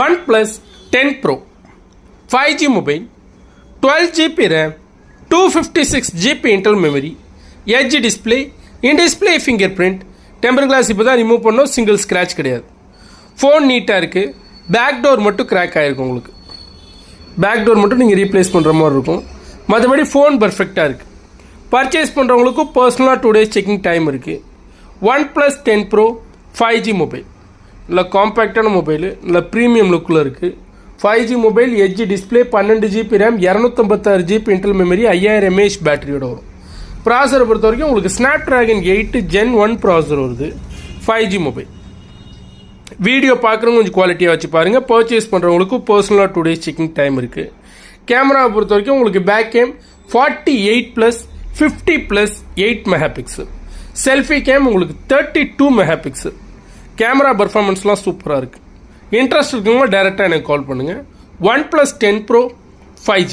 OnePlus 10 Pro 5G mobile, 12GB RAM, 256GB internal memory, Edge display, in-display fingerprint, tempered glass இப்போ தான் remove பண்ணோம், single scratch கிடையாது. Phone நீட்டாக இருக்குது. Back door மட்டும் கிராக் ஆகிருக்கும். உங்களுக்கு பேக் டோர் மட்டும் நீங்கள் ரீப்ளேஸ் பண்ணுற மாதிரி இருக்கும். மற்றபடி ஃபோன் பர்ஃபெக்டாக இருக்குது. பர்ச்சேஸ் பண்ணுறவங்களுக்கும் பர்சனலாக 2 days செக்கிங் டைம் இருக்குது. OnePlus 10 Pro 5G மொபைல் நல்ல காம்பேக்டான மொபைலு, நல்ல ப்ரீமியம் லுக்கில் இருக்குது. 5G mobile, edge display, 12GB RAM, 256GB internal memory, 5000 mAh பேட்டரியோட வரும். ப்ராசரை பொறுத்த வரைக்கும் உங்களுக்கு Snapdragon 8 Gen 1 ப்ராசர் வருது. 5G mobile. வீடியோ பார்க்குறவங்க கொஞ்சம் குவாலிட்டியாக வச்சு பாருங்கள். பர்ச்சேஸ் பண்ணுறவங்களுக்கும் பர்சனலாக 2 days செக்கிங் டைம் இருக்குது. கேமராவை பொறுத்த வரைக்கும் உங்களுக்கு back cam 48+, 50+, 8 megapixel. Selfie cam உங்களுக்கு 32 மெகாபிக்சல். கேமரா பர்ஃபார்மன்ஸ்லாம் சூப்பராக இருக்குது. இன்ட்ரெஸ்ட் இருக்கவங்க டைரெக்டாக எனக்கு கால் பண்ணுங்கள். OnePlus 10 Pro 5G.